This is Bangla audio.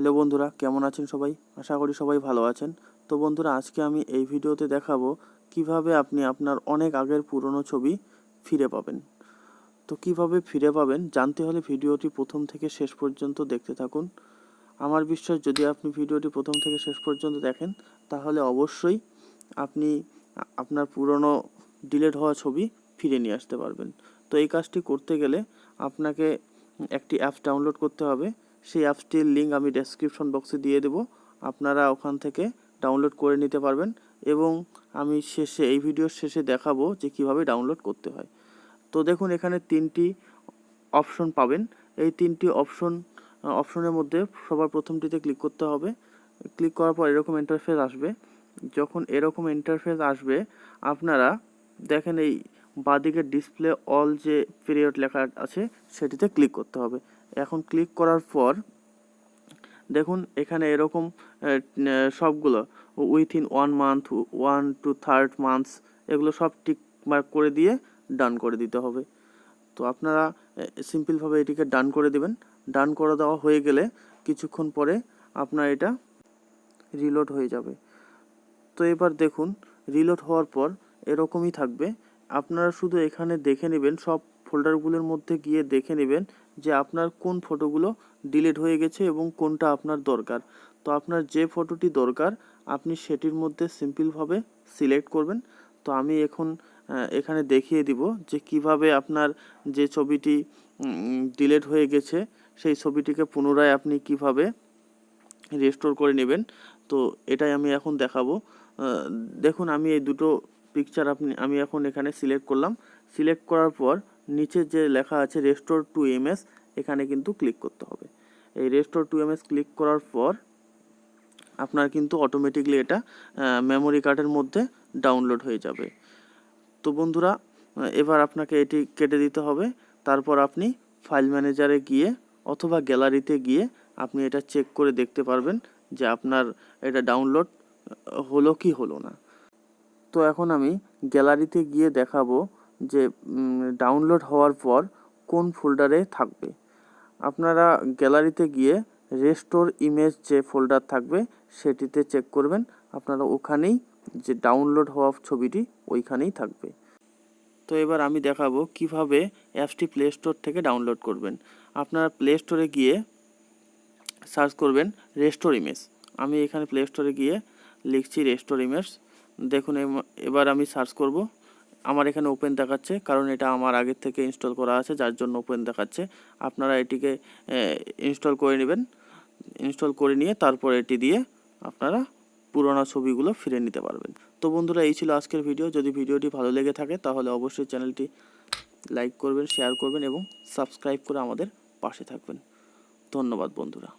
হ্যালো বন্ধুরা, কেমন আছেন সবাই? আশা করি সবাই ভালো আছেন। তো বন্ধুরা, আজকে আমি এই ভিডিওতে দেখাবো কিভাবে আপনি আপনার অনেক আগের পুরনো ছবি ফিরে পাবেন। তো কিভাবে ফিরে পাবেন জানতে হলে ভিডিওটি প্রথম থেকে শেষ পর্যন্ত দেখতে থাকুন। আমার বিশ্বাস, যদি আপনি ভিডিওটি প্রথম থেকে শেষ পর্যন্ত দেখেন তাহলে অবশ্যই আপনি আপনার পুরনো ডিলিট হওয়া ছবি ফিরে নিয়ে আসতে পারবেন। তো এই কাজটি করতে গেলে আপনাকে একটি অ্যাপস ডাউনলোড করতে হবে। সেই অ্যাপসটির লিঙ্ক আমি ডেসক্রিপশন বক্সে দিয়ে দেব, আপনারা ওখান থেকে ডাউনলোড করে নিতে পারবেন এবং আমি এই ভিডিওর শেষে দেখাবো যে কিভাবে ডাউনলোড করতে হয়। তো দেখুন, এখানে তিনটি অপশন পাবেন। এই তিনটি অপশনের মধ্যে সবার প্রথমটিতে ক্লিক করতে হবে। ক্লিক করার পর এরকম ইন্টারফেস আসবে। যখন এরকম ইন্টারফেস আসবে, আপনারা দেখেন এই বাঁদিকে ডিসপ্লে অল যে পিরিয়ড লেখা আছে সেটিতে ক্লিক করতে হবে। এখন ক্লিক করার পর দেখুন এখানে এরকম সবগুলো উইথিন 1 মান্থ, 1 to 3 মান্থস, এগুলো সব টিক মার্ক করে দিয়ে ডান করে দিতে হবে। তো আপনারা সিম্পলভাবে এটিকে ডান করে দিবেন। ডান করে দেওয়া হয়ে গেলে কিছুক্ষণ পরে আপনার এটা রিলোড হয়ে যাবে। তো এবার দেখুন, রিলোড হওয়ার পর এরকমই থাকবে। আপনারা শুধু এখানে দেখে নেবেন, সব ফোল্ডারগুলোর মধ্যে গিয়ে দেখে নেবেন যে আপনার কোন ফটোগুলো ডিলিট হয়ে গেছে এবং কোনটা আপনার দরকার। তো আপনার যে ফটোটি দরকার আপনি সেটির মধ্যে সিম্পলভাবে সিলেক্ট করবেন। তো আমি এখন এখানে দেখিয়ে দিব যে কিভাবে আপনার যে ছবিটি ডিলিট হয়ে গেছে সেই ছবিটিকে পুনরায় আপনি কিভাবে রেস্টোর করে নেবেন। তো এটাই আমি এখন দেখাবো। দেখুন, আমি এই দুটো পিকচার আমি এখন এখানে সিলেক্ট করলাম। সিলেক্ট করার পর নিচে যে লেখা আছে রেস্টোর টু ইমেজ, এখানে কিন্তু ক্লিক করতে হবে। এই রেস্টোর টু ইমেজ ক্লিক করার পর আপনার কিন্তু অটোমেটিকলি এটা মেমোরি কার্ডের মধ্যে ডাউনলোড হয়ে যাবে। তো বন্ধুরা, এবার আপনাকে এটি কেটে দিতে হবে। তারপর আপনি ফাইল ম্যানেজারে গিয়ে অথবা গ্যালারিতে গিয়ে আপনি এটা চেক করে দেখতে পারবেন যে আপনার এটা ডাউনলোড হলো কি হলো না। তো এখন আমি গ্যালারিতে গিয়ে দেখাবো যে ডাউনলোড হওয়ার পর কোন ফোল্ডারে থাকবে। আপনারা গ্যালারিতে গিয়ে রেস্টোর ইমেজ যে ফোল্ডার থাকবে সেটিতে চেক করবেন। আপনারা ওখানেই যে ডাউনলোড হওয়া ছবিটি ওইখানেই থাকবে। তো এবার আমি দেখাবো কিভাবে অ্যাপসটি প্লে স্টোর থেকে ডাউনলোড করবেন। আপনারা প্লে স্টোরে গিয়ে সার্চ করবেন রেস্টোর ইমেজ। আমি এখানে প্লে স্টোরে গিয়ে লিখছি রেস্টোর ইমেজ। দেখুন, এবার আমি সার্চ করব। আমার এখানে ওপেন দেখাচ্ছে, কারণ এটা আমার আগের থেকে ইনস্টল করা আছে, যার জন্য ওপেন দেখাচ্ছে। আপনারা এটিকে ইনস্টল করে নেবেন। ইনস্টল করে নিয়ে তারপর এটি দিয়ে আপনারা পুরোনো ছবিগুলো ফিরে নিতে পারবেন। তো বন্ধুরা, এই ছিল আজকের ভিডিও। যদি ভিডিওটি ভালো লেগে থাকে তাহলে অবশ্যই চ্যানেলটি লাইক করবেন, শেয়ার করবেন এবং সাবস্ক্রাইব করে আমাদের পাশে থাকবেন। ধন্যবাদ বন্ধুরা।